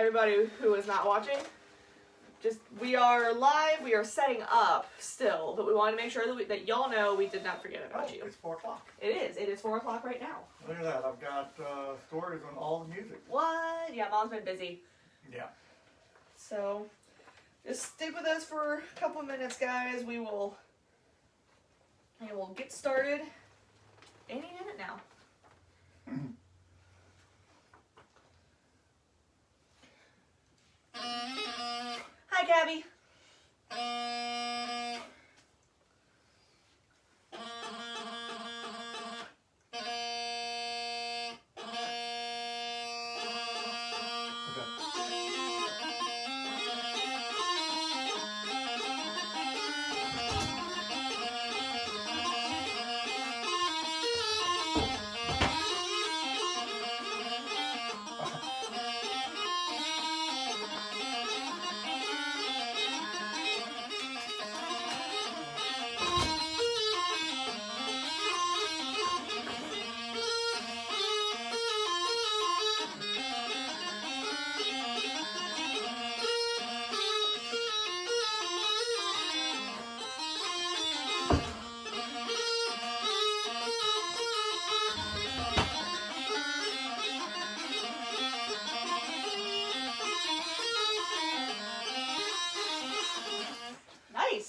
everybody who is not watching, we are live, we are setting up still, but we wanted to make sure that y'all know we did not forget about you. It's 4 o'clock. It is 4 o'clock right now. Look at that, I've got stories on all the music. What? Yeah, Mom's been busy. Yeah. So, just stick with us for a couple of minutes, guys. We will get started any minute now. Hi, Gabby.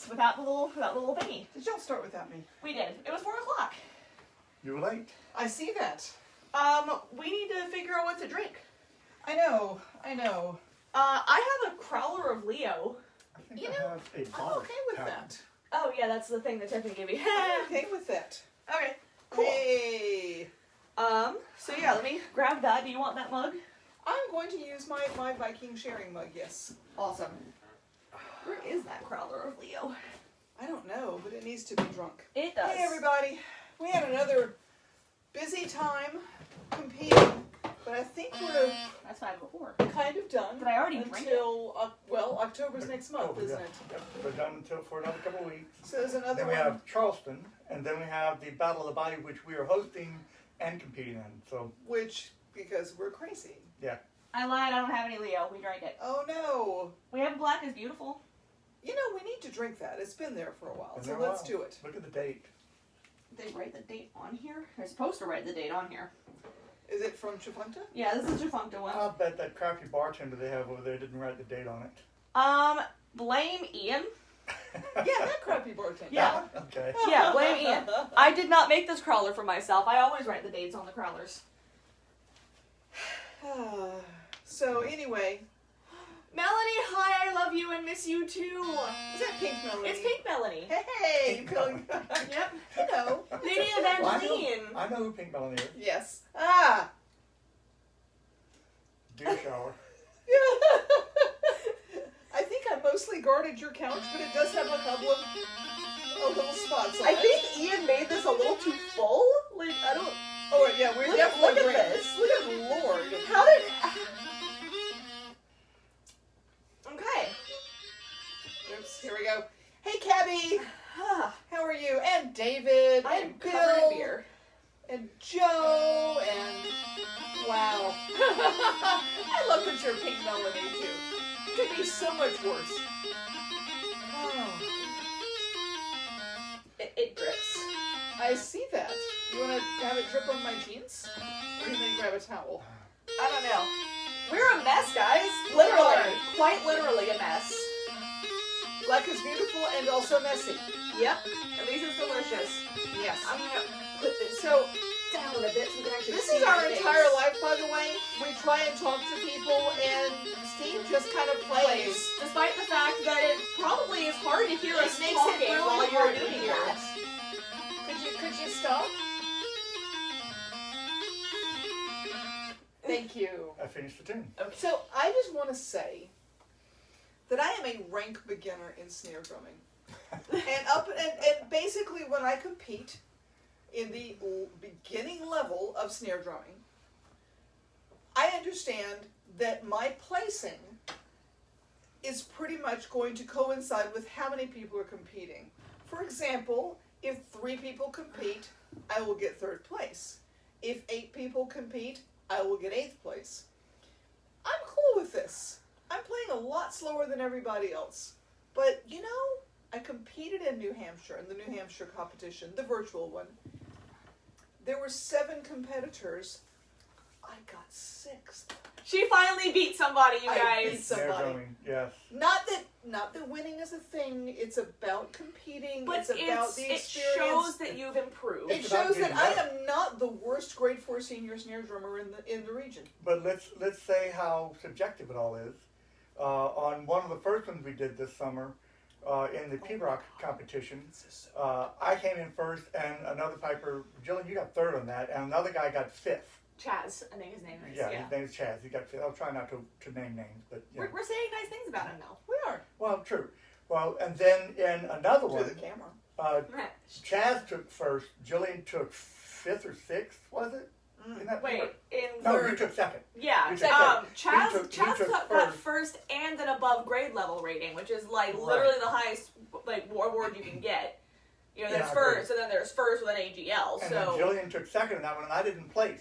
Without the little thingy. Did y'all start without me? We did. It was 4 o'clock. You were late. I see that. We need to figure out what to drink. I know. I have a Crowler of Leo. I think I have a I'm bottle okay with pattern. that. Oh yeah, that's the thing that Tiffany gave me. I'm okay with that. Okay, cool. Hey. So yeah, let me grab that. Do you want that mug? I'm going to use my Viking sharing mug, yes. Awesome. Where is that Crowler of Leo? I don't know, but it needs to be drunk. It does. Hey everybody. We had another busy time competing, but I think we're That's 5 before. kind of done. Did I already drink it? until October's next month, isn't it? Yep. We're done for another couple of weeks. So there's another Then we one. have Charleston, and then we have the Battle of the Bayou, which we are hosting and competing in. So Which, because we're crazy. yeah. I lied. I don't have any Leo. We drank it. Oh no. We have Black is Beautiful. You know, we need to drink that. It's been there for a while, Been so there a let's while. do it. Look at the date. They write the date on here. They're supposed to write the date on here. Is it from Chifuncta? Yeah, this is Defuncta one. I'll bet that crappy bartender they have over there didn't write the date on it. Blame Ian. Yeah, that crappy bartender. Yeah. Okay. Yeah, blame Ian. I did not make this crawler for myself. I always write the dates on the crawlers. So anyway, Melanie, hi, I love you and miss you too. is that Pink Melanie? It's Pink Melanie. Hey, Pink feeling. Yep. Hello. Lady Well, Evangeline. I know who Pink Melanie is. Yes. Deer shower. I think I mostly guarded your couch, but it does have a couple of little spots on I it. think Ian made this a little too full. Like, I don't... Oh yeah, we're Look definitely at green. this. Look at Lord. How did... Okay. Oops. Here we go. Hey, Cabby. How are you? And David. I am and covered in Bill. beer. And Joe. And wow. I love that you're Pink Melanie too. Could be so much worse. Oh, It drips. I see that. You want to have it drip on my jeans? Or you may grab a towel? I don't know. We're a mess, guys. Literally. Quite literally a mess. Black is beautiful and also messy. Yep. At least it's delicious. Yes. I'm gonna put this So, down a bit so we can actually this see is our my face. entire life, by the way. We try and talk to people, and Steve just kind of plays. Despite the fact that it probably is hard to hear It us makes it talking really while you're hard to doing hear that. Could you stop? Thank you. I finished the tune. Okay. So I just want to say that I am a rank beginner in snare drumming, and basically when I compete in the beginning level of snare drumming, I understand that my placing is pretty much going to coincide with how many people are competing. For example, if 3 people compete, I will get 3rd place. If 8 people compete, I will get 8th place. I'm cool with this. I'm playing a lot slower than everybody else. But, you know, I competed in New Hampshire, in the New Hampshire competition, the virtual one. There were 7 competitors. I got 6th. She finally beat somebody, you I guys. beat somebody. Yes. Not that winning is a thing. It's about competing. But it's about the it experience. shows that you've improved. It It's about shows that getting I better. am not the worst grade 4 senior snare drummer in the region. But let's say how subjective it all is. On one of the first ones we did this summer, in the P-Rock competition, I came in first, and another piper, Jillian, you got 3rd on that, and another guy got 5th. Chaz, I think his name is. Yeah, his name is Chaz. He got 5th. I'll try not to name names, but you know. We're saying nice things about him now. We are. Well, true. Well, and then in another To one, the camera. Chaz took first, Jillian took 5th or 6th, was it? Isn't that Wait, in No, third. you took 2nd. Yeah, You took Chaz, second. He Chaz took got first. first and an above grade level rating, which is like Right. literally the highest like award you can get. You know, Yeah, there's I first, and then there's first with an AGL. And So then Jillian took 2nd in that one, and I didn't place.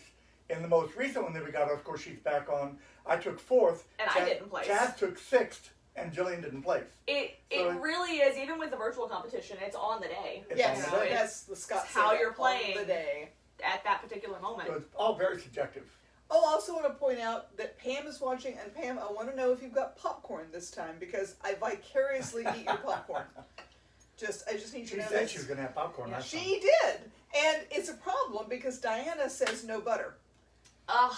In the most recent one that we got, of course, she's back on. I took 4th. And I didn't place. Chaz took 6th, and Jillian didn't place. it So really is, even with the virtual competition, it's on the day. It's Yes, on the day. that's the Scott. It's how said you're on playing. the day. At that particular moment. So it's all very subjective. Oh, I also want to point out that Pam is watching, and Pam, I want to know if you've got popcorn this time, because I vicariously eat your popcorn. I just need She you to know said this. she was going to have popcorn last time. She did, and it's a problem because Diana says no butter. Ugh.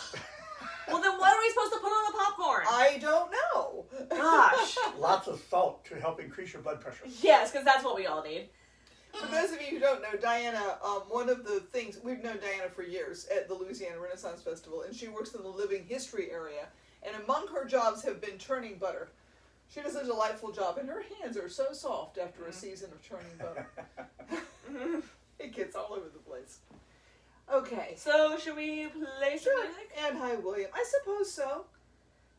Well, then what are we supposed to put on the popcorn? I don't know. Gosh. Lots of salt to help increase your blood pressure. Yes, because that's what we all need. For those of you who don't know, Diana, one of the things, we've known Diana for years at the Louisiana Renaissance Festival, and she works in the living history area, and among her jobs have been churning butter. She does a delightful job, and her hands are so soft after a season of churning butter. It gets all over the place. Okay. So, should we play some music? And hi, William. I suppose so.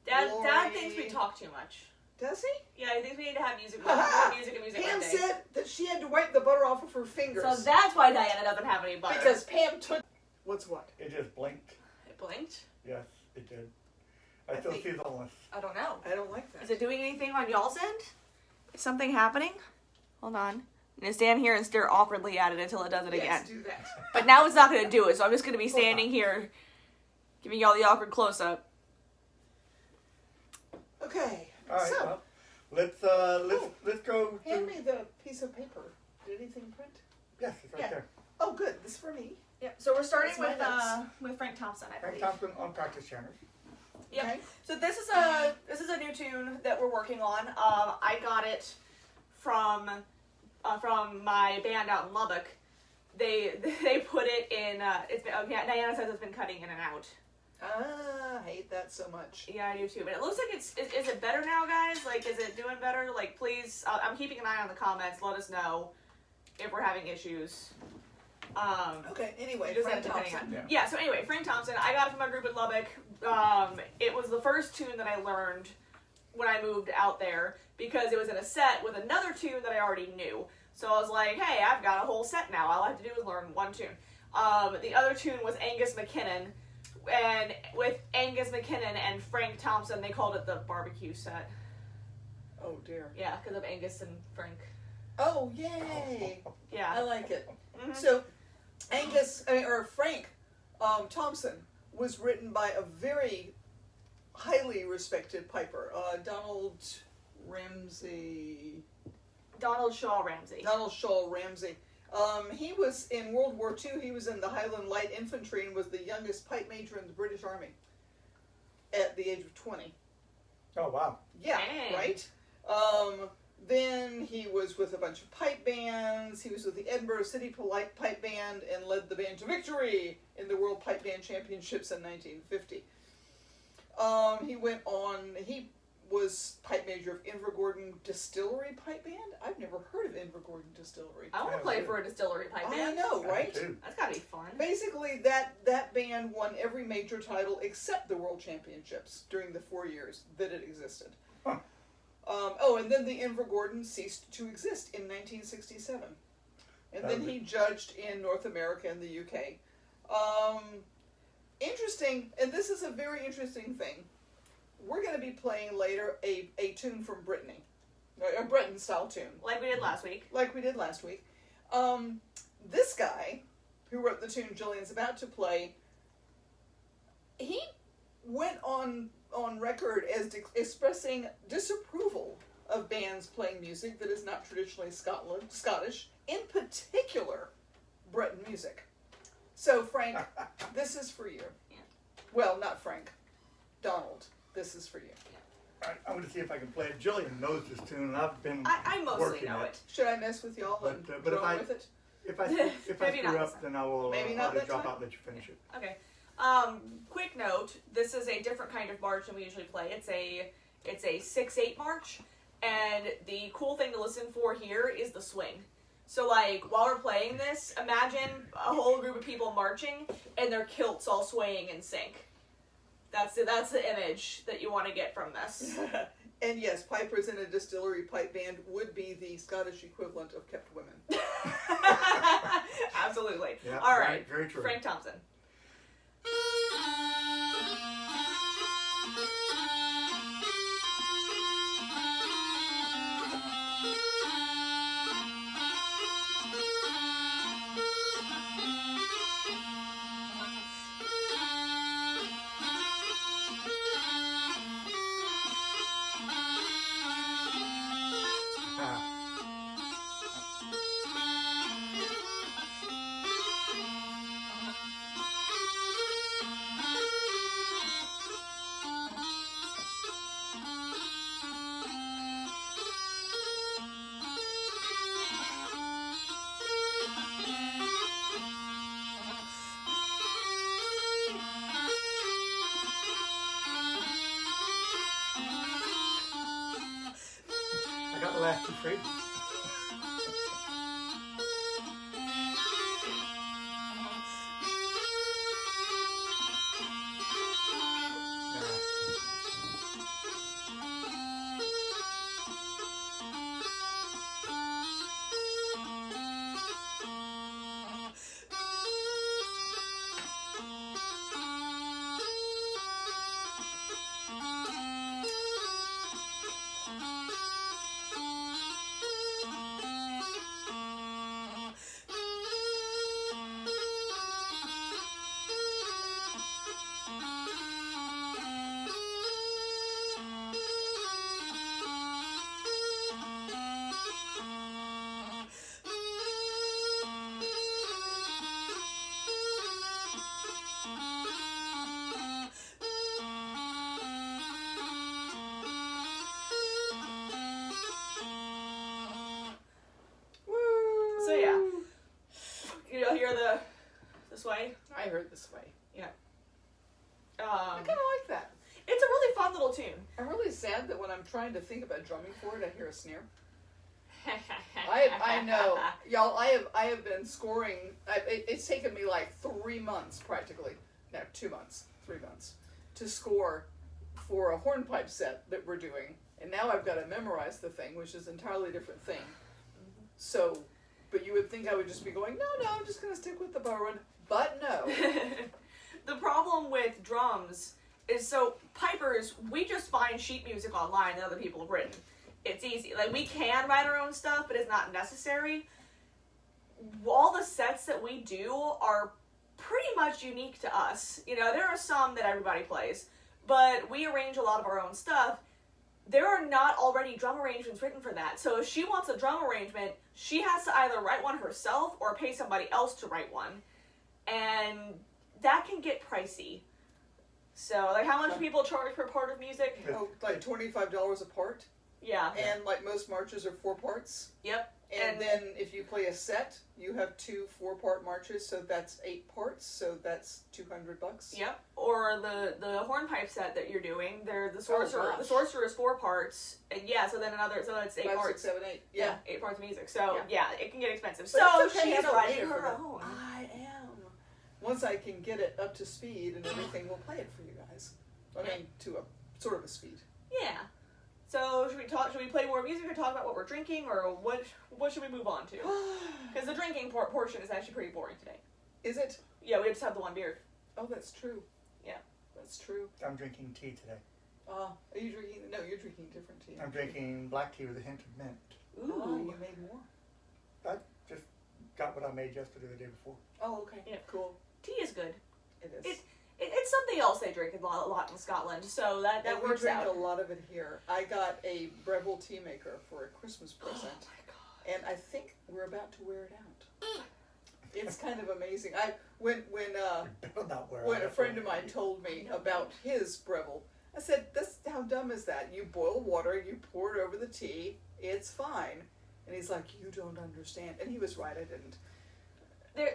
Dad Lori. thinks we talk too much. Does he? Yeah, he thinks we need to have music, more music and music Pam one day. said that she had to wipe the butter off of her fingers. So that's why Diana doesn't have any butter. Because Pam took... What's what? It just blinked. It blinked? Yes, it did. I still think- see the homeless. I don't know. I don't like that. Is it doing anything on y'all's end? Is something happening? Hold on. I'm gonna stand here and stare awkwardly at it until it does it again. Yes, do that. But now it's not gonna do it, so I'm just gonna be standing here giving y'all the awkward close-up. Okay. All right, So, well, let's go hand to... me the piece of paper. Did anything print? Yes, it's right Yeah. there. Oh, good. This is for me. Yep. So we're starting That's my notes. with Frank Thompson, I Frank believe. Thompson on practice channels. Yep. Okay. So this is a new tune that we're working on. I got it from my band out in Lubbock. They put it in. It's been, Diana says it's been cutting in and out. Ah, I hate that so much. Yeah, I do too. But it looks like is it better now, guys? Like, is it doing better? Like, please, I'm keeping an eye on the comments. Let us know if we're having issues. Okay, anyway, Just Frank depending Thompson. on- Yeah, so anyway, Frank Thompson, I got it from my group in Lubbock. It was the first tune that I learned when I moved out there because it was in a set with another tune that I already knew. So I was like, hey, I've got a whole set now. All I have to do is learn one tune. The other tune was Angus McKinnon. And with Angus McKinnon and Frank Thompson, they called it the barbecue set. Oh, dear. Yeah, because of Angus and Frank. Oh, yay. I Yeah. like it. Mhm. So, Frank Thompson was written by a very highly respected piper, Donald Ramsey. Donald Shaw Ramsey. Donald Shaw Ramsey. He was in World War II. He was in the Highland Light Infantry and was the youngest pipe major in the British Army at the age of 20. Oh, wow. Yeah, Dang. right? Then he was with a bunch of pipe bands. He was with the Edinburgh City Polite Pipe Band and led the band to victory in the World Pipe Band Championships in 1950. He was pipe major of Invergordon Distillery Pipe Band. I've never heard of Invergordon Distillery. I want to Yeah, play too. for a distillery pipe I band. know, right? I do, too. That's gotta be fun. Basically, that band won every major title except the World Championships during the 4 years that it existed. Huh. And then the Invergordon ceased to exist in 1967. And then he judged in North America and the UK. Interesting, and this is a very interesting thing. we're going to be playing later a tune from Brittany. A Breton-style tune. Like we did last week. Like we did last week. This guy, who wrote the tune Jillian's about to play, he went on record as expressing disapproval of bands playing music that is not traditionally Scottish, in particular, Breton music. So, Frank, this is for you. Yeah. Well, not Frank. Donald, this is for you. All right, I'm going to see if I can play it. Jillian knows this tune, and I've been I mostly working know it. it. Should I mess with y'all and But if run with it? If I Maybe screw not up, then I will Maybe I'll not just that drop time? out and let you finish it. Okay. Quick note, this is a different kind of march than we usually play. It's a 6/8 march, and the cool thing to listen for here is the swing. So, like, while we're playing this, imagine a whole group of people marching, and their kilts all swaying in sync. That's the image that you want to get from this. And yes, pipers in a distillery pipe band would be the Scottish equivalent of kept women. Absolutely. Yeah, All right. very true. Frank Thompson. I got the last two phrases. So yeah, you'll hear the sway. I heard this way. I kind of like that. It's a really fun little tune. I'm really sad that when I'm trying to think about drumming for it, I hear a snare. I know, y'all. I have been scoring. It's taken me like 3 months, practically. No, 2 months, 3 months, to score for a hornpipe set that we're doing, and now I've got to memorize the thing, which is an entirely different thing. So, but you would think I would just be going, no, I'm just going to stick with the borrowed, but no. The problem with drums is, so pipers, we just find sheet music online that other people have written. It's easy. Like, we can write our own stuff, but it's not necessary. All the sets that we do are pretty much unique to us. You know, there are some that everybody plays, but we arrange a lot of our own stuff. There are not already drum arrangements written for that. So if she wants a drum arrangement, she has to either write one herself or pay somebody else to write one. And that can get pricey. So, like, how much do people charge per part of music? Oh, like $25 a part? Yeah. And like most marches are 4 parts? Yep. And then if you play a set, you have 2 4-part marches, so that's 8 parts, so that's $200. Yep. Or the hornpipe set that you're doing, the sorcerer. gosh. The sorcerer is 4 parts, and so it's 8 5, parts. 6, 7, 8. Yeah. 8 parts of music. So it can get expensive. But So it's okay, she's I don't writing need it for her that. own. I am. Once I can get it up to speed and everything, we'll play it for you guys. I mean, to a sort of a speed. Yeah. So should we play more music or talk about what we're drinking, or what should we move on to? Because the drinking portion is actually pretty boring today. Is it? Yeah, we just have the one beer. Oh, that's true. Yeah. That's true. I'm drinking tea today. Are you drinking? No, you're drinking different tea. I'm drinking black tea with a hint of mint. Oh, you made more. I just got what I made yesterday or the day before. Oh, okay. Yeah. Cool. Tea is good. It is. It's something else they drink a lot in Scotland, so that And works we drink out. a lot of it here. I got a Breville tea maker for a Christmas present, Oh my god. and I think we're about to wear it out. It's kind of amazing. When Not where a friend of mine told me about his Breville, I said, "This how dumb is that? You boil water, you pour it over the tea, it's fine." And he's like, "You don't understand." And he was right. I didn't.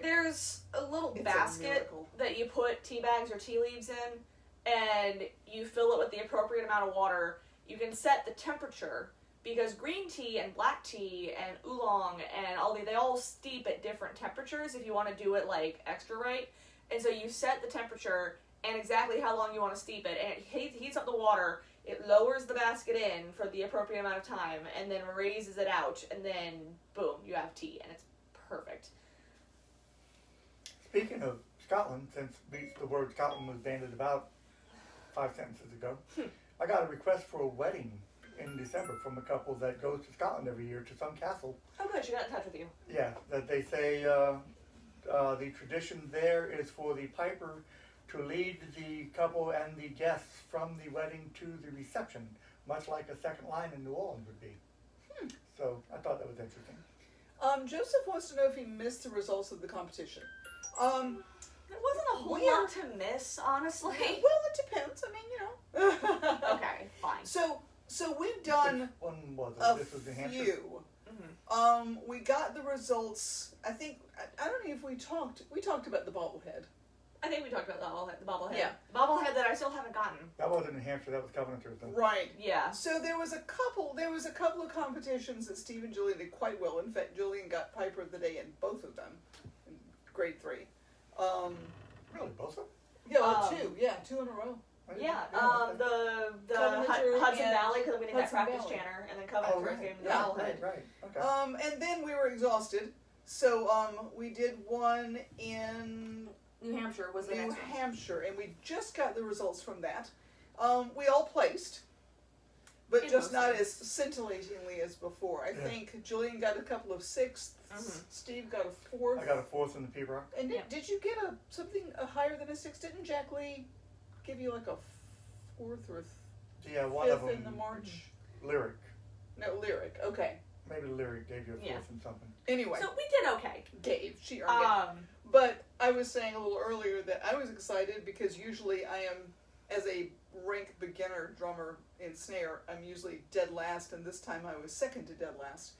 There's a little It's a basket miracle. that you put tea bags or tea leaves in, and you fill it with the appropriate amount of water. You can set the temperature, because green tea and black tea and oolong and they all steep at different temperatures if you want to do it like extra right. And so you set the temperature and exactly how long you want to steep it, and it heats up the water. It lowers the basket in for the appropriate amount of time, and then raises it out, and then boom, you have tea, and it's perfect. Speaking of Scotland, since the word Scotland was bandied about 5 sentences ago, I got a request for a wedding in December from a couple that goes to Scotland every year to some castle. Oh good, she got in touch with you. Yeah, that they say the tradition there is for the piper to lead the couple and the guests from the wedding to the reception, much like a second line in New Orleans would be. So I thought that was interesting. Joseph wants to know if he missed the results of the competition. There wasn't a whole We are- lot to miss, honestly. Well, it depends. I mean, you know. Okay, fine. So we've done Which one was it? a This was New Hampshire? few. Mm-hmm. We got the results. I think I don't know if we talked about the bobblehead. I think we talked about the bobblehead. Yeah. Bobblehead that I still haven't gotten. That wasn't New Hampshire, that was Coventry. Though. Right. Yeah. So there was a couple of competitions that Steve and Julian did quite well. In fact, Julian got Piper of the Day in both of them, in grade 3. Really, both of them? Yeah, well, two in a row. I didn't- Yeah, Coventry Hudson and Valley, because I'm getting that Hudson practice Valley. channer, and then Coventry Oh, right. gave me the Yeah, bobblehead. Right, okay. And then we were exhausted, so we did one in New Hampshire was the New next one. Hampshire, and we just got the results from that. We all placed, but In just most not things. as scintillatingly as before. I Yeah. think Julian got a couple of 6ths, Mhm. Steve got a 4th. I got a 4th in the Peabrook. And Yeah. did you get something higher than a 6? Didn't Jack Lee give you like a 4th or Yeah, one of 5th them. in the March? Lyric. No, Lyric. Okay. Maybe Lyric gave you a 4th Yeah. in something. Anyway, So we did okay. she earned it. But I was saying a little earlier that I was excited because usually I am, as a rank beginner drummer in snare, I'm usually dead last, and this time I was second to dead last,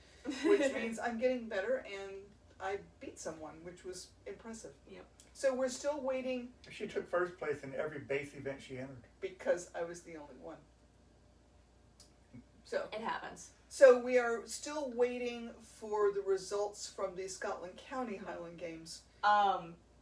which means I'm getting better, and I beat someone, which was impressive. Yep. So we're still waiting She took first place in every bass event she entered. because I was the only one. So It happens. So we are still waiting for the results from the Scotland County Highland Games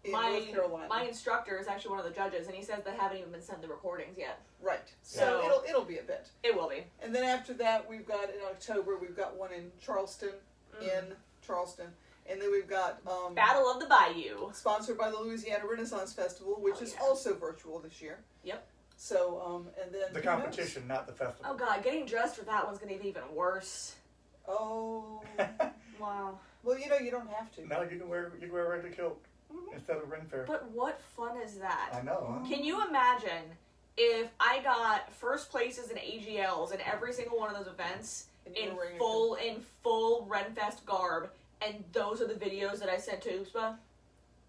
in North Carolina. My instructor is actually one of the judges, and he says they haven't even been sent the recordings yet. Right. So Yeah. it'll be a bit. It will be. And then after that, we've got in October, we've got one in Charleston, and then we've got Battle of the Bayou. sponsored by the Louisiana Renaissance Festival, which Oh, is yeah. also virtual this year. Yep. So and then The who knows? competition, not the festival. Oh god, getting dressed for that one's gonna be even worse. Oh, Wow. well, you don't have to. No, you can wear a regular kilt Mhm. instead of ring fair. But what fun is that? I know, huh? Can you imagine if I got first places in AGLs in every single one of those events And you in were wearing a full Renfest garb, and those are the videos that I sent to USPA?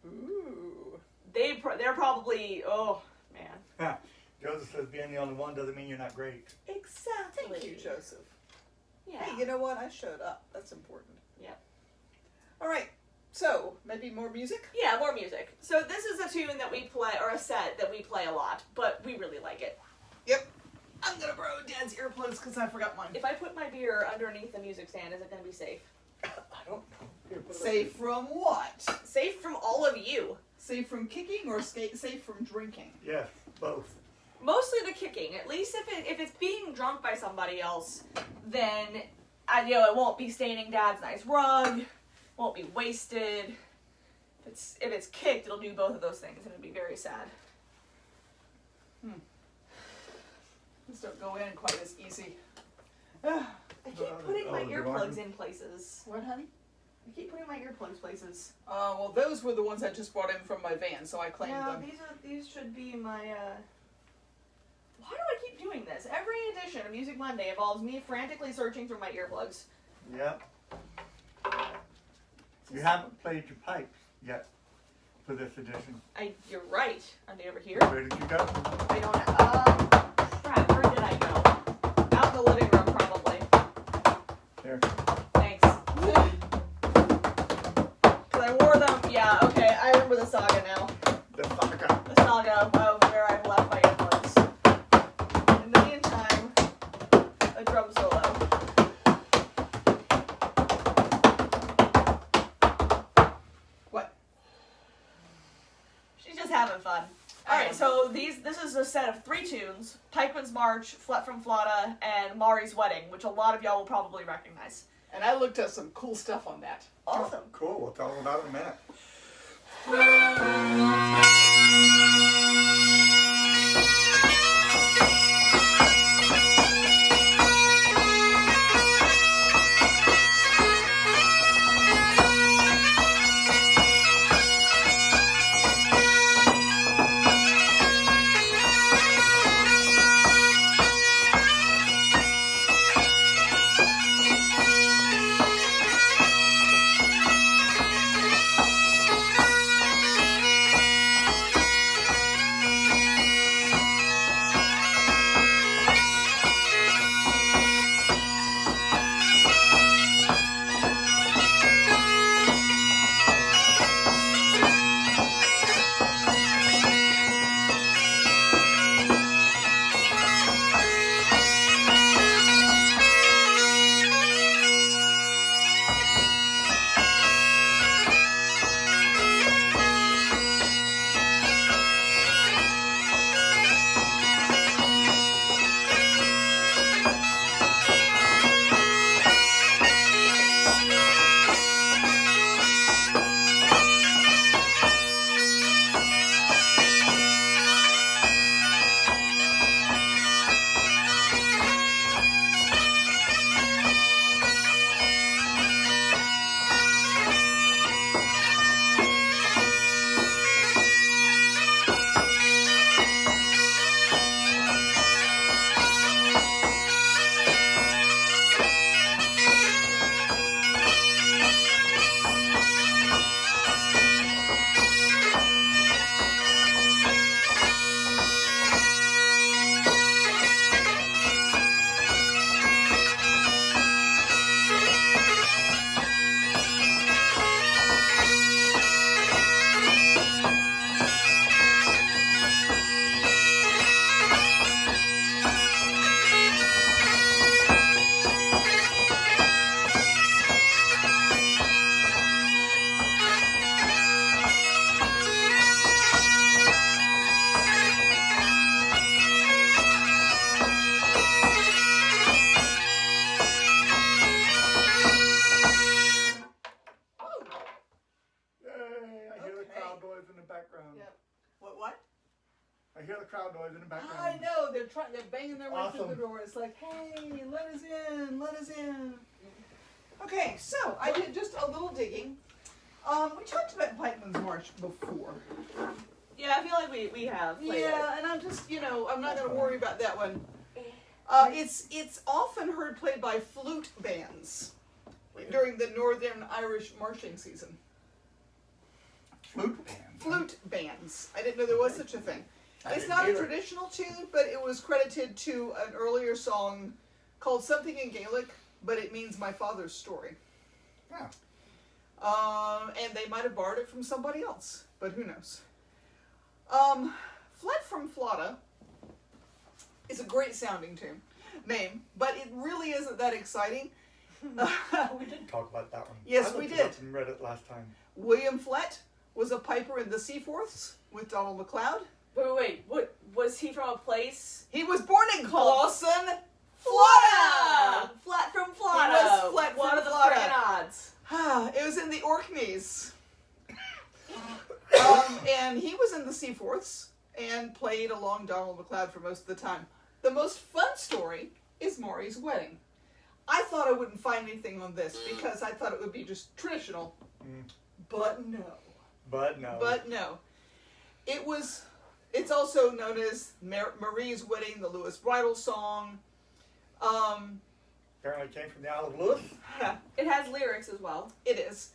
Ooh. They're probably, oh man. Joseph says being the only one doesn't mean you're not great. Exactly. Thank you, Joseph. Yeah. Hey, you know what? I showed up. That's important. Yep. All right. So, maybe more music? Yeah, more music. So this is a tune that we play, or a set that we play a lot, but we really like it. Yep. I'm going to borrow Dad's earplugs because I forgot mine. If I put my beer underneath the music stand, is it going to be safe? I don't know. Here, put it Safe from what? Safe from all of you. Safe from kicking or safe from drinking? Yes, both. Mostly the kicking. At least if it's being drunk by somebody else, then it won't be staining Dad's nice rug, won't be wasted. If it's kicked, it'll do both of those things, and it'll be very sad. Just don't go in quite as easy. I keep putting my you're earplugs going- in places. What, honey? I keep putting my earplugs places. Well, those were the ones I just brought in from my van, so I claimed No, them. these should be my. Why do I keep doing this? Every edition of Music Monday involves me frantically searching through my earplugs. Yep. You haven't played your pipes yet for this edition. You're right. Are they over here? Where did you go? I don't know. Crap, where did I go? Out in the living room, probably. There. Thanks. Because I wore them. Yeah, okay. I remember the saga now. The saga. The saga of where I've left my earplugs. In the meantime, a drum solo. What? She's just having fun. Alright, so this is a set of 3 tunes. Pikeman's March, Flet from Flauta, and Mari's Wedding, which a lot of y'all will probably recognize. And I looked at some cool stuff on that. Awesome. Cool. We'll tell them about it in a minute. I hear the crowd noise in the background. I know, they're banging their way through the Awesome. door. It's like, hey, let us in, let us in. Okay, so I did just a little digging. We talked about Pikeman's March before. Yeah, I feel like we have played it. And I'm just, I'm not going to worry about that one. It's often heard played by flute bands during the Northern Irish marching season. Flute band. Flute bands. I didn't know there was such a thing. It's not a traditional tune, but it was credited to an earlier song called something in Gaelic, but it means my father's story. Yeah. And they might have borrowed it from somebody else, but who knows. Flet from Flauta is a great sounding name, but it really isn't that exciting. We did talk about that one. Yes, I we looked it did. up and read it last time. William Flet was a piper in the Seaforths with Donald MacLeod. Wait, what was he from a place? He was born in Clawson, Flauta! Florida. Flat from He Flauta. was Flet What from are the Flauta. frickin' odds? It was in the Orkneys. And he was in the Seaforths and played along Donald MacLeod for most of the time. The most fun story is Maury's wedding. I thought I wouldn't find anything on this because I thought it would be just traditional. But no. But no. But no. It's also known as Marie's Wedding, the Lewis Bridal Song. Apparently it came from the Isle of Lewis. It has lyrics as well. It is.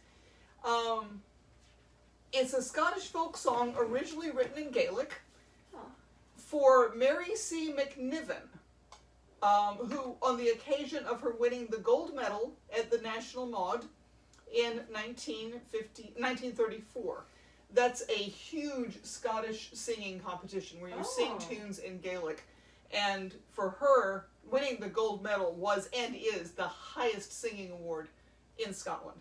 It's a Scottish folk song originally written in Gaelic for Mary C. McNiven, who, on the occasion of her winning the gold medal at the National Maud in 1934. That's a huge Scottish singing competition where you sing tunes in Gaelic. And for her, winning the gold medal was and is the highest singing award in Scotland.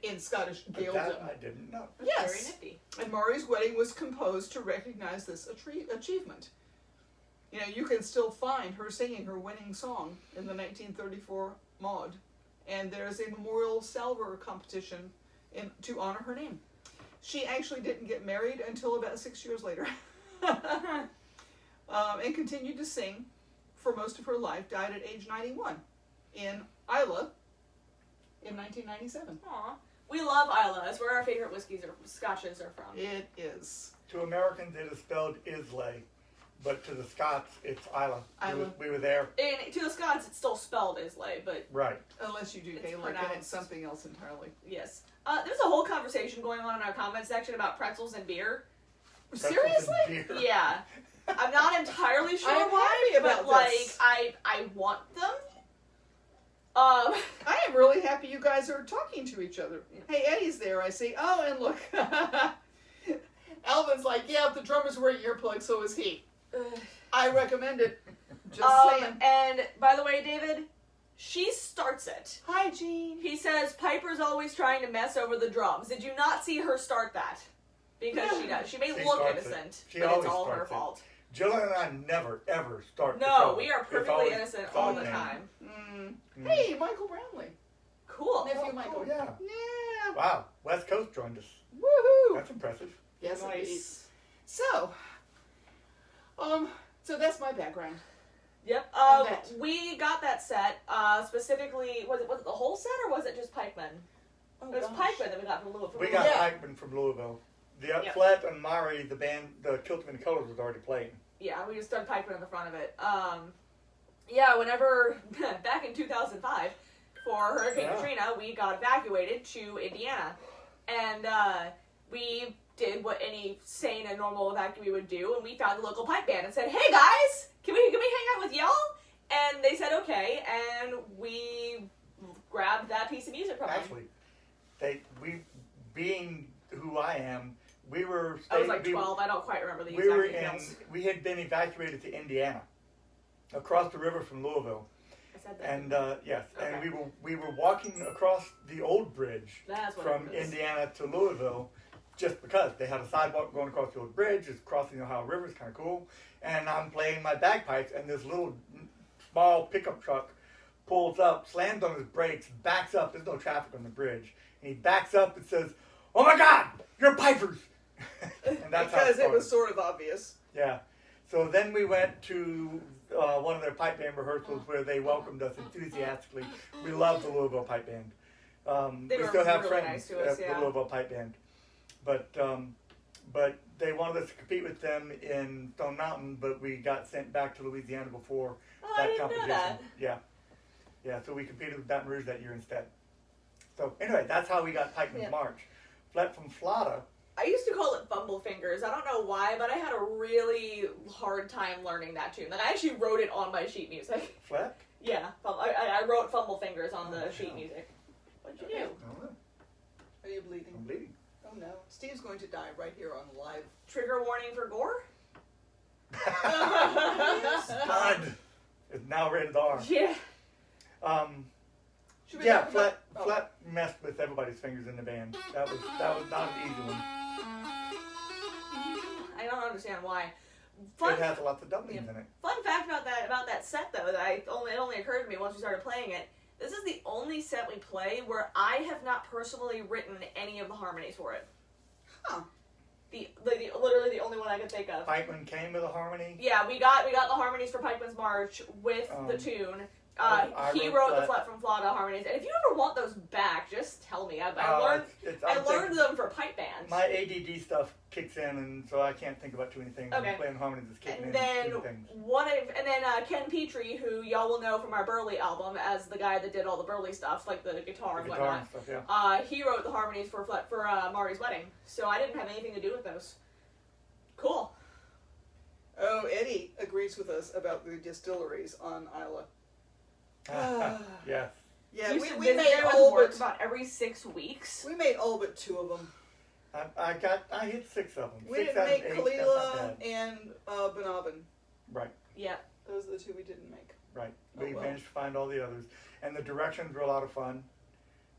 In Scottish Gaeldom. That I didn't know. Yes. Very nifty. And Maury's Wedding was composed to recognize this achievement. You know, you can still find her singing her winning song in the 1934 Maud. And there's a memorial salver competition to honor her name. She actually didn't get married until about 6 years later. And continued to sing for most of her life. Died at age 91 in Islay in 1997. Aw. We love Isla. That's where our favorite scotches are from. It is. To Americans, it is spelled Islay, but to the Scots, it's Isla. Isla. We were there. And to the Scots, it's still spelled Islay, but Right. Unless you do It's Gaelic and it's pronounced. something else entirely. yes. There's a whole conversation going on in our comment section about pretzels and beer. Seriously? Pretzels and beer. Yeah. I'm not entirely sure I'm why, happy about but like this. I want them. I am really happy you guys are talking to each other. Hey, Eddie's there, I see. Oh, and look. Alvin's like, yeah, if the drummer's wearing earplugs, so is he. I recommend it. Just saying. And by the way, David, she starts it. Hi, Jean. He says Piper's always trying to mess over the drums. Did you not see her start that? Because she does. She may She look starts it. innocent, She but it's always all her starts it. fault. Jillian and I never, ever start the No, trouble. we are It's perfectly always innocent all the Dogman. time. Hey, Michael Brownlee. Cool. Nephew Oh, Michael. yeah. Yeah. Wow. West Coast joined us. Woohoo. That's impressive. Yes, indeed. Nice. So that's my background. Yep. And that. We got that set specifically. Was it the whole set or was it just Pikeman? Oh, It was gosh. Pikeman that we got from Louisville. We got Yeah. Pikeman from Louisville. The Yep. Flat and Mari, the band, the Kilt in Colors was already playing. Yeah, we just stuck Pikeman in the front of it. Yeah, whenever back in 2005 for Hurricane Katrina, we got evacuated to Indiana, and we did what any sane and normal evacuee would do, and we found the local pipe band and said, "Hey guys, can we hang out with y'all?" And they said okay, and we grabbed that piece of music from them. Actually, we being who I am, we were. I was like 12. I don't quite remember the We exact were details. we had been evacuated to Indiana, across the river from Louisville, I said that. and yes, and Okay. we were walking across the old bridge That's what from it was. Indiana to Louisville, just because they had a sidewalk going across the old bridge. It's crossing the Ohio River. It's kind of cool. And I'm playing my bagpipes, and this little small pickup truck pulls up, slams on his brakes, backs up. There's no traffic on the bridge, and he backs up and says, "Oh my God, you're pipers!" And that's how Because it was started. sort of obvious. Yeah. So then we went to one of their pipe band rehearsals where they welcomed us enthusiastically. We love the Louisville pipe band. They We were still have really friends nice to us, at yeah. the Louisville pipe band, but they wanted us to compete with them in Stone Mountain, but we got sent back to Louisiana before Oh, I that didn't know competition. that. Yeah. So we competed with Baton Rouge that year instead. So anyway, that's how we got Pikeman's Yeah. March. Flat from Flata. I used to call it Fumble Fingers. I don't know why, but I had a really hard time learning that tune. And I actually wrote it on my sheet music. Flat? Yeah, I wrote Fumble Fingers on the sheet music. What'd you do? I don't know. Are you bleeding? I'm bleeding. Oh no. Steve's going to die right here on live. Trigger warning for gore? Blood is now rated R. Yeah. Should we Yeah, talk Flat about- oh. Flat messed with everybody's fingers in the band. That was not an easy one. I don't understand why. It has lots of doublings in it. Fun fact about that set though, that it only occurred to me once we started playing it. This is the only set we play where I have not personally written any of the harmonies for it. Huh. literally the only one I could think of. Pikeman came with a harmony. Yeah, we got the harmonies for Pikeman's March with the tune. He wrote the Flat from Flauta harmonies, and if you ever want those back, just tell me. I learned them for pipe bands. My ADD stuff kicks in, and so I can't think about too many things. Okay. Playing harmonies is kicking And in. then Ken Petrie, who y'all will know from our Burley album as the guy that did all the Burley stuff, like the guitar and whatnot. And stuff, yeah. He wrote the harmonies for Mari's wedding, so I didn't have anything to do with those. Cool. Oh, Eddie agrees with us about the distilleries on Isla. Yeah. Yeah, we made there all work but about every 6 weeks. we made all but 2 of them. I hit 6 of them. We 6 didn't out of make 8, Kalila that's not bad. and Benabin. Right. Yeah. Those are the 2 we didn't make. Right. Oh, We well. managed to find all the others. And the directions were a lot of fun.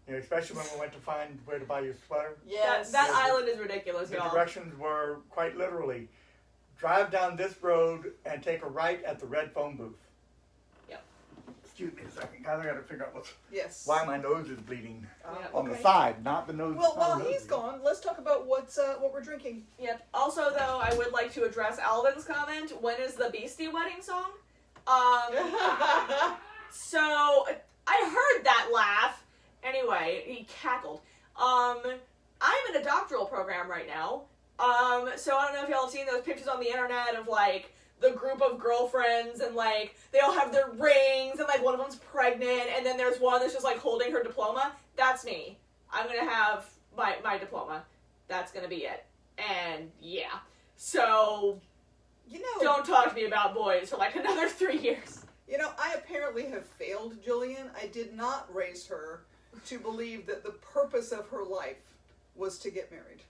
You know, especially when we went to find where to buy your sweater. Yes. That Yes. island is ridiculous, The y'all. directions were quite literally, drive down this road and take a right at the red phone booth. Yep. Excuse me a second, guys. I gotta figure out Yes. why my nose is bleeding. Yeah. On the Okay. side, not the nose. Well, while not the he's nose. gone, let's talk about what we're drinking. Yep. Also, though, I would like to address Alvin's comment. When is the Beastie wedding song? So I heard that laugh. Anyway, he cackled. I'm in a doctoral program right now. So I don't know if y'all have seen those pictures on the internet of like the group of girlfriends and like they all have their rings and like one of them's pregnant and then there's one that's just like holding her diploma. That's me. I'm gonna have my diploma. That's gonna be it. And yeah. So You know, don't talk to me about boys for like another 3 years. I apparently have failed Jillian. I did not raise her to believe that the purpose of her life was to get married.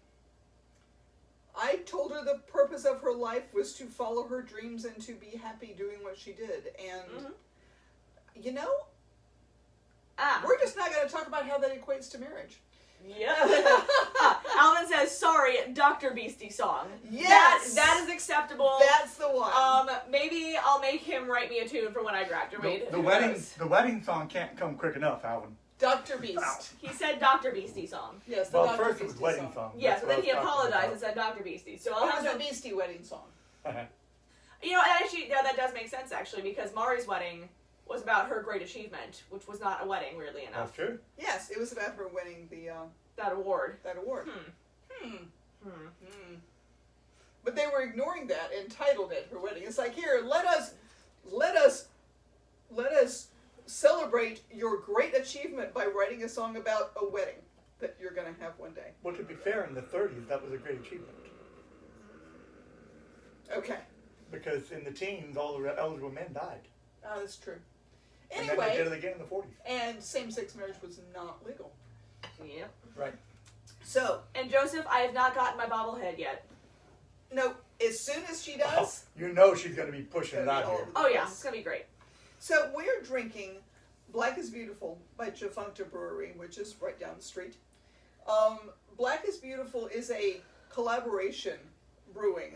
I told her the purpose of her life was to follow her dreams and to be happy doing what she did. And, we're just not going to talk about how that equates to marriage. Yeah. Alvin says, sorry, Dr. Beastie song. Yes! That is acceptable. That's the one. Maybe I'll make him write me a tune for when I graduate. The wedding song can't come quick enough, Alvin. Dr. Beast. He said Dr. Beastie song. Yes, the Well, Dr. first it Beastie was wedding song. song. Yeah, That's so what then I he was talking apologized about. and said Dr. Beastie. So I'll It have was to... the Beastie wedding song. Actually, yeah, that does make sense, actually, because Mari's wedding was about her great achievement, which was not a wedding, weirdly enough. That's true. Yes, it was about her winning That award. that award. Hmm. But they were ignoring that and titled it her wedding. It's like, here, let us celebrate your great achievement by writing a song about a wedding that you're going to have one day. Well, to be fair, in the 30s, that was a great achievement. Okay. Because in the teens, all the eligible men died. Oh, that's true. And then they did Anyway, it again in the 40s. and same-sex marriage was not legal. Yep. Right. So, And Joseph, I have not gotten my bobblehead yet. no, as soon as she does, You know she's going to be pushing it Gonna be out all here. over the Oh yeah, place. it's gonna be great. So we're drinking Black is Beautiful by Chafuncta Brewery, which is right down the street. Black is Beautiful is a collaboration brewing.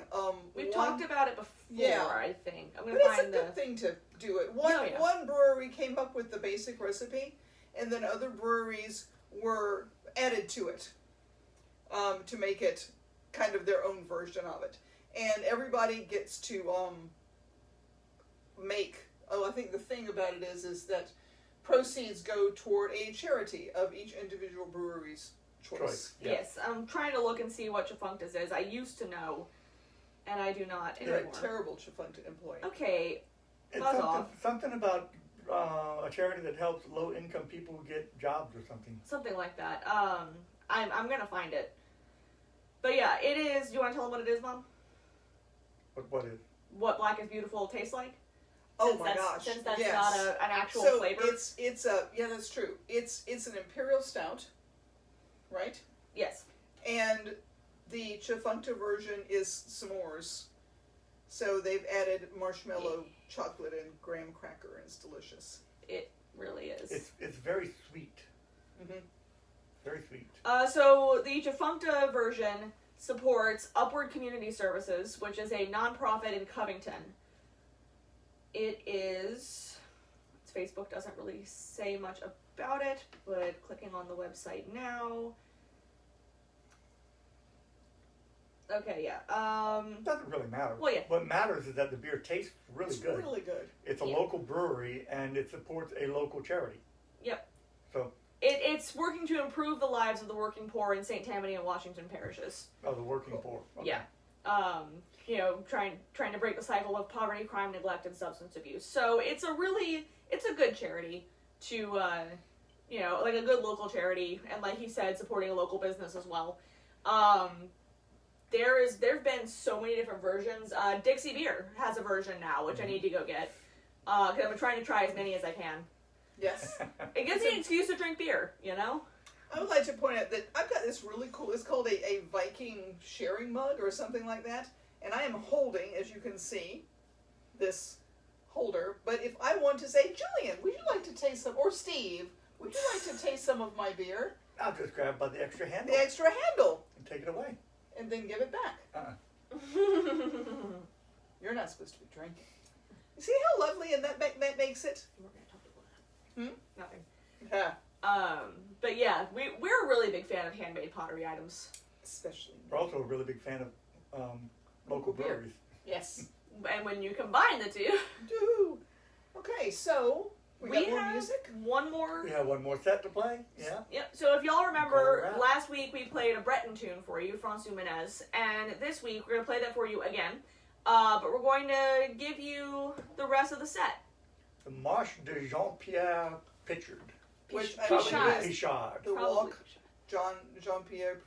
We've talked about it before, Yeah. I think. I'm But gonna it's a find good thing to do it. Oh, yeah. One brewery came up with the basic recipe, and then other breweries were added to it to make it kind of their own version of it. And everybody gets to make. Oh, I think the thing about it is that proceeds go toward a charity of each individual brewery's choice. Yeah. Yes, I'm trying to look and see what Chafuncta's is. I used to know, and I do not They're anymore. a terrible Chafuncta employee. Okay, It's buzz off. something about a charity that helps low-income people get jobs or something. Something like that. I'm gonna find it. But yeah, it is. Do you want to tell them what it is, Mom? But what is? What Black is Beautiful tastes like? Oh Since my that's- gosh! Since that's yes. not an actual So flavor. it's a yeah, that's true. It's an imperial stout, right? Yes. And the Chafuncta version is s'mores. So they've added marshmallow, chocolate, and graham cracker, and it's delicious. It really is. It's very sweet. Mm-hmm. Very sweet. So the Chafuncta version supports Upward Community Services, which is a nonprofit in Covington. It is. Its Facebook doesn't really say much about it, but clicking on the website now. Okay, yeah. It doesn't really matter. Well, yeah. What matters is that the beer tastes really It's good. really good. It's a Yeah. local brewery and it supports a local charity. Yep. So, It's working to improve the lives of the working poor in St. Tammany and Washington parishes. the working poor. Okay. Yeah. Trying to break the cycle of poverty, crime, neglect, and substance abuse. So it's a good charity to, like a good local charity, and like he said, supporting a local business as well. There've been so many different versions. Dixie Beer has a version now, which I need to go get. Because I'm trying to try as many as I can. Yes. It gives me an excuse to drink beer, you know? I would like to point out that I've got this really cool, it's called a Viking sharing mug or something like that. And I am holding, as you can see, this holder. But if I want to say, Julian, would you like to taste some, or Steve, would you like to taste some of my beer? I'll just grab by the extra handle The extra handle. and take it away. And then give it back. Uh-uh. You're not supposed to be drinking. You see how lovely and that makes it? Nothing. Yeah. But yeah, we're a really big fan of handmade pottery items. Especially. We're also a really big fan of local beer. breweries. Yes. And when you combine the two, Do. Okay, so we got more have music. one more. We have one more set to play. Yeah. Yep. So if y'all remember, Go rap. last week we played a Breton tune for you, François Menez, and this week we're gonna play that for you again. But we're going to give you the rest of the set. The Marche de Jean-Pierre Pritchard. Which Pichard. I believe is Pichard. the Probably. walk, Jean-Pierre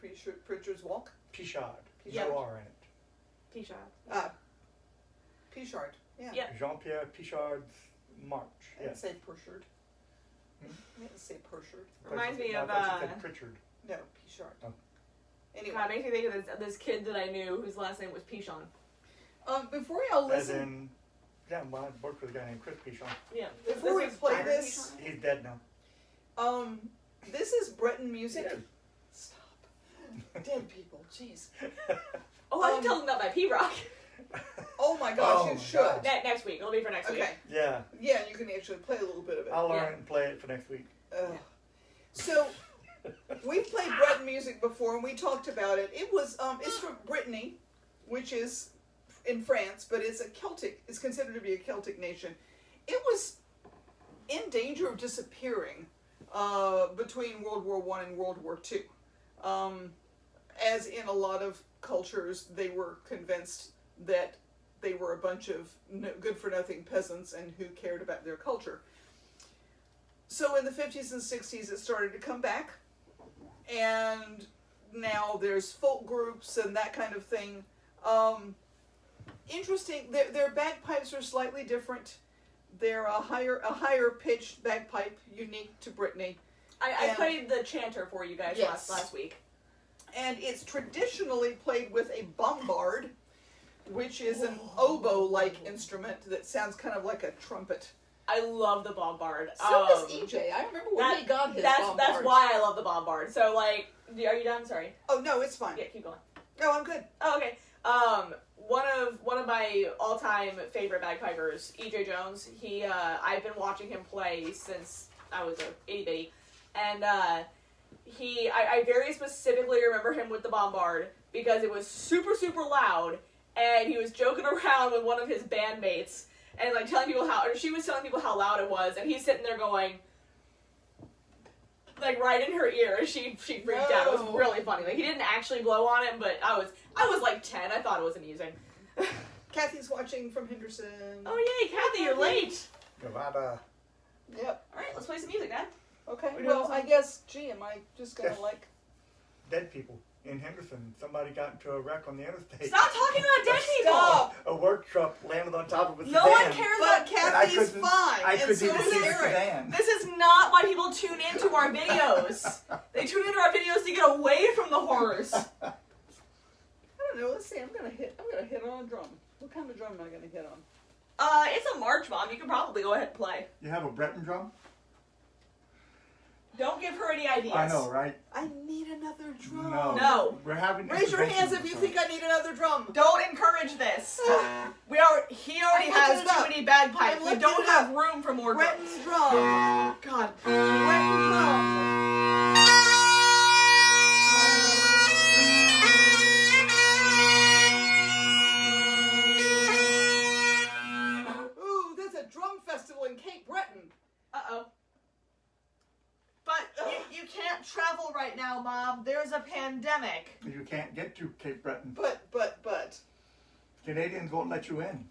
Pritchard's walk. Pichard. Yeah. No R in it. Pichard. Pichard. Yeah. Yeah. Jean-Pierre Pichard's March. I didn't Yes. say Pritchard. Hmm? I didn't say Pritchard. Reminds me No, I of, thought you said Pritchard. No, Pichard. Oh. Anyway, God, it makes me think of this kid that I knew whose last name was Pichon. before y'all As listen, in, yeah, well, I worked with a guy named Chris Pichon. Yeah. Before we is play Tyler this- Pichon. He's dead now. this is Breton music. Yeah. Stop. Dead people. Jeez. Oh, I can tell them about my P-Rock. Oh my gosh, Oh you my should. gosh. Next week. It'll be for next week. Okay. Yeah, Yeah, you can actually play a little bit of it. I'll learn Yeah. it and play it for next week. So we've played Breton music before, and we talked about it. It was it's from Brittany, which is in France, but it's it's considered to be a Celtic nation. It was in danger of disappearing between World War I and World War II. As in a lot of cultures, they were convinced that they were a bunch of good-for-nothing peasants and who cared about their culture. So in the 50s and 60s, it started to come back, and now there's folk groups and that kind of thing. Interesting. Their bagpipes are slightly different. They're a higher pitched bagpipe, unique to Brittany, I played the chanter for you guys Yes. last week. and it's traditionally played with a bombard, which is an oboe-like instrument that sounds kind of like a trumpet. I love the bombard. So does EJ. I remember when he got his bombard. That's why I love the bombard. So, like, are you done? Sorry. Oh no, it's fine. Yeah, keep going. No, I'm good. Oh, okay. One of my all-time favorite bagpipers, EJ Jones. I've been watching him play since I was a itty bitty, and I very specifically remember him with the bombard because it was super super loud, and he was joking around with one of his bandmates and like telling people or she was telling people how loud it was, and he's sitting there going, like right in her ear, and she freaked out. It was really funny. Like he didn't actually blow on it, but I was like 10. I thought it was amusing. Kathy's watching from Henderson. Oh yay, Kathy, you're late. Nevada. Yep. All right, let's play some music, Dad. Okay. We're doing Well, some- I guess. Gee, am I just gonna Yes. like? Dead people in Henderson. Somebody got into a wreck on the interstate. Stop talking about dead people. Stop. A work truck landed on top of a sedan. No one cares But about Kathy's couldn't- fine, I and couldn't so even is see the Eric. sedan. This is not why people tune into our videos. They tune into our videos to get away from the horrors. I don't know. Let's see. I'm gonna hit on a drum. What kind of drum am I gonna hit on? It's a march bomb. You can probably go ahead and play. You have a Breton drum? Don't give her any ideas. I know, right? I need another drum. No. We're having Raise your hands if you interventions, think I need another drum. Don't encourage this. He already I'm has looking it too up. many bagpipes. I'm We looking don't it have room for more drums. Breton's drum. God. Breton drum. can't travel right now, Mom. There's a pandemic. You can't get to Cape Breton. But. Canadians won't let you in.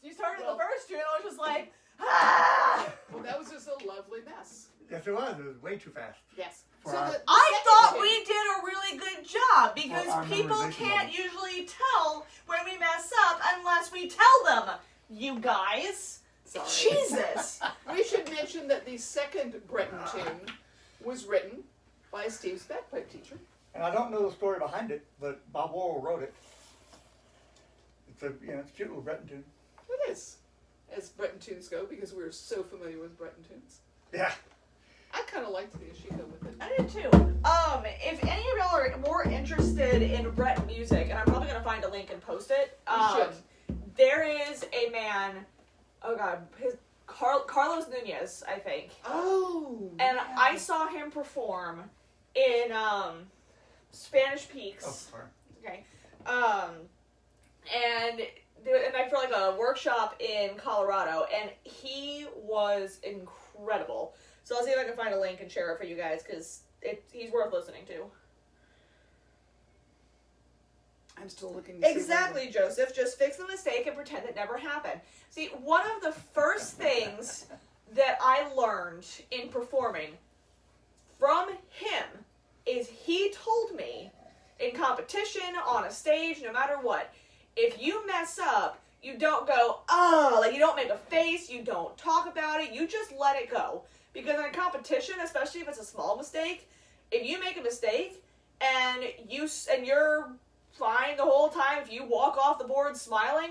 You started the first tune, and I was just like, ah! Well, that was just a lovely mess. Yes, it was. It was way too fast. Yes. For So our- the I second thought tune- we did a really good job because our people memorization can't levels. usually tell when we mess up unless we tell them. You guys. Sorry. Jesus. We should mention that the second Breton tune was written by Steve's bagpipe teacher. And I don't know the story behind it, but Bob Worrell wrote it. It's a it's a cute little Breton tune. It is, as Breton tunes go, because we're so familiar with Breton tunes. Yeah. I kind of liked the Ashika with it. I did too. If any of y'all are more interested in Breton music, and I'm probably gonna find a link and post it. should. There is a man. Oh God, Carlos Nunez, I think. Oh. And yeah. I saw him perform in Spanish Peaks. Oh, sorry. Okay. And I for like a workshop in Colorado, and he was incredible. So I'll see if I can find a link and share it for you guys, because he's worth listening to. I'm still looking to see Exactly, Joseph. Just fix the mistake and pretend it never happened. See, one of the first things that I learned in performing from him is he told me in competition, on a stage, no matter what, if you mess up, you don't go, oh, like you don't make a face, you don't talk about it, you just let it go. Because in a competition, especially if it's a small mistake, if you make a mistake and you're fine the whole time, if you walk off the board smiling,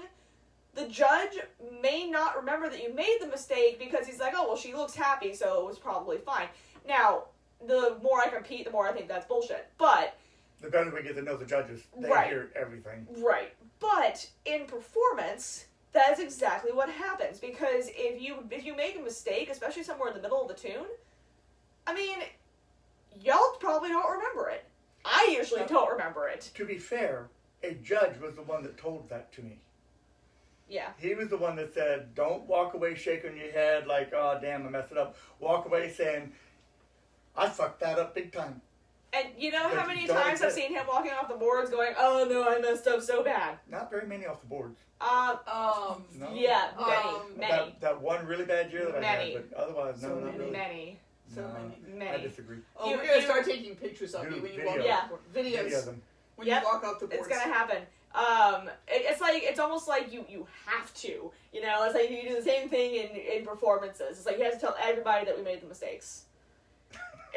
the judge may not remember that you made the mistake because he's like, oh, well, she looks happy, so it was probably fine. Now, the more I compete, the more I think that's bullshit. But The better we get to know the judges, they Right. hear everything. right. But in performance, that's exactly what happens. Because if you make a mistake, especially somewhere in the middle of the tune, I mean, y'all probably don't remember it. I usually don't remember it. To be fair, a judge was the one that told that to me. Yeah. He was the one that said, don't walk away shaking your head like, oh, damn, I messed it up. Walk away saying, I fucked that up big time. And you know But how you many don't times I've admit it. seen him walking off the boards going, oh no, I messed up so bad. Not very many off the boards. No. Yeah, many, many, That one really bad year that I Many. had, but otherwise, no, So not many. really. many, So No, many. I many. disagree. Oh, You- we're gonna you- start taking pictures of you Dude, when you video. walk Yeah. off the board. Videos. Many of them. When Yep. you walk off the boards. It's gonna happen. It's almost like you have to. You know, it's like you do the same thing in performances. It's like you have to tell everybody that we made the mistakes.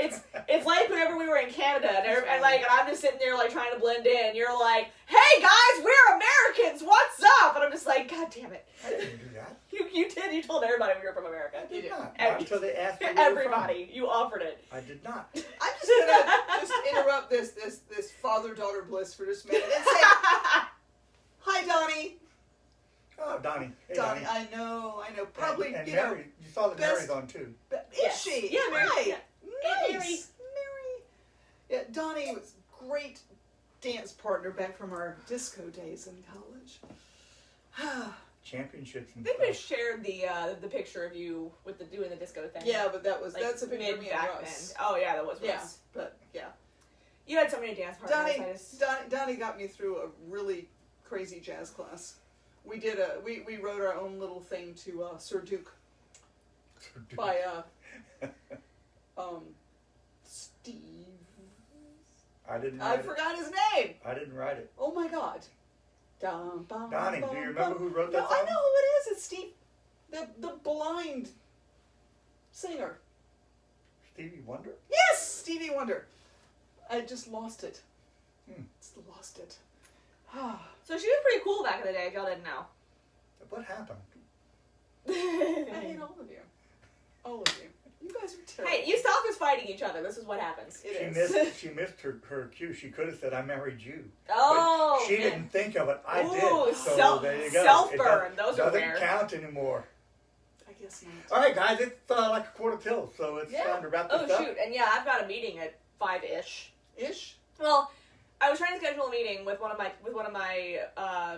It's like whenever we were in Canada and I'm just sitting there like trying to blend in. You're like, hey guys, we're Americans, what's up? And I'm just like, God damn it. I didn't do that. You did. You told everybody we were from America. I did not. Every- Not until they asked me where we're from. Everybody. You offered it. I did not. I'm just gonna just interrupt this father-daughter bliss for just a minute and say, hi, Donnie. Oh, Donnie. Hey, Donnie, I know. Probably, and you Mary, you saw that best- Mary's on too. know. Is Yes. she? Yeah, Mary. Hi. Yeah. Aunt Nice. Mary. Yeah, Donnie was a great dance partner back from our disco days in college. Championships I and think we stuff. shared the picture of you with doing the disco thing. Yeah, but that's a picture mid of me and back Russ. then. Oh yeah, that was Yeah, Russ. but yeah. You had so many dance partners. Donnie got me through a really crazy jazz class. We did we wrote our own little thing to Sir Duke by Steve. I didn't I write it. forgot his name. I didn't write it. Oh my God. Donnie, do you remember who wrote that No, song? I know who it is. It's Steve, the blind singer. Stevie Wonder? Yes, Stevie Wonder. I just lost it. Just lost it. So she was pretty cool back in the day. If y'all didn't know. What happened? I hate all of you. All of you. You guys are terrible. Hey, you stalkers fighting each other. This is what happens. It is. She missed her cue. She could have said, I married you. Oh, But she man. didn't think of it. I Ooh, did. So self- there you go. self-burn. It Those are doesn't rare. count anymore. I guess not. All right, guys, it's like a quarter till, so it's Yeah. time to wrap Oh this up. shoot! And yeah, I've got a meeting at 5-ish. Ish. Well, I was trying to schedule a meeting with one of my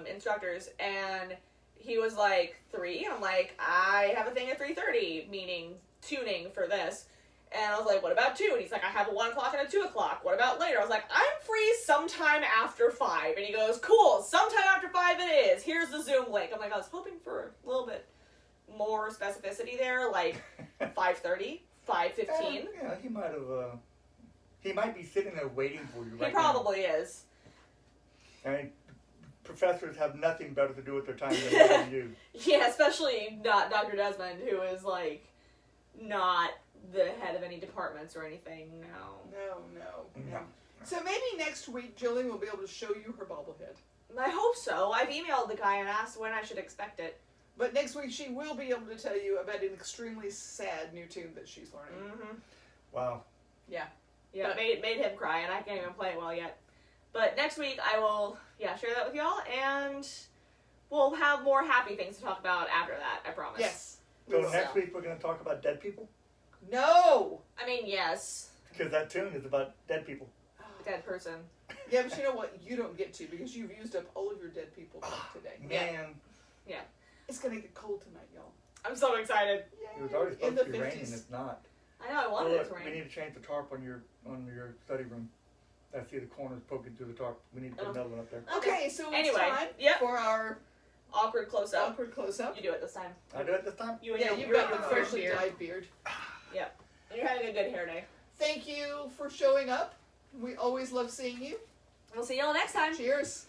instructors, and he was like 3, and I'm like, I have a thing at 3:30, meaning tuning for this. And I was like, what about 2? And he's like, I have a 1 o'clock and a 2 o'clock. What about later? I was like, I'm free sometime after 5. And he goes, cool, sometime after 5 it is. Here's the Zoom link. I'm like, I was hoping for a little bit more specificity there, like 5:30, 5:15. Yeah, he might have. He might be sitting there waiting for you right He probably is. now. I mean, professors have nothing better to do with their time than waiting you. Yeah, especially not Dr. Desmond, who is like not the head of any departments or anything. No. No. So maybe next week Jillian will be able to show you her bobblehead. I hope so. I've emailed the guy and asked when I should expect it. But next week she will be able to tell you about an extremely sad new tune that she's learning. Mm-hmm. Wow. Yeah, But- made him cry, and I can't even play it well yet. But next week I will, share that with y'all, and we'll have more happy things to talk about after that, I promise. Yes. So we will. next week we're going to talk about dead people? No! I mean, yes, Because that tune is about dead people. dead person. Yeah, but you know what? You don't get to because you've used up all of your dead people today. Man, It's going to get cold tonight, y'all. I'm so excited. it was already In supposed the to be raining. 50s. It's not. I know, I wanted it to We rain. need to change the tarp on your study room. I see the corners poking through the tarp. We need to put Oh. another one up there. Okay, so it's Anyway, time yep. for our Awkward close-up. awkward close-up. You do it this time. I do it this time? You and Yeah, your, you've got your the fresh freshly beard. dyed beard. You're having a good hair day. Thank you for showing up. We always love seeing you. We'll see y'all next time. Cheers.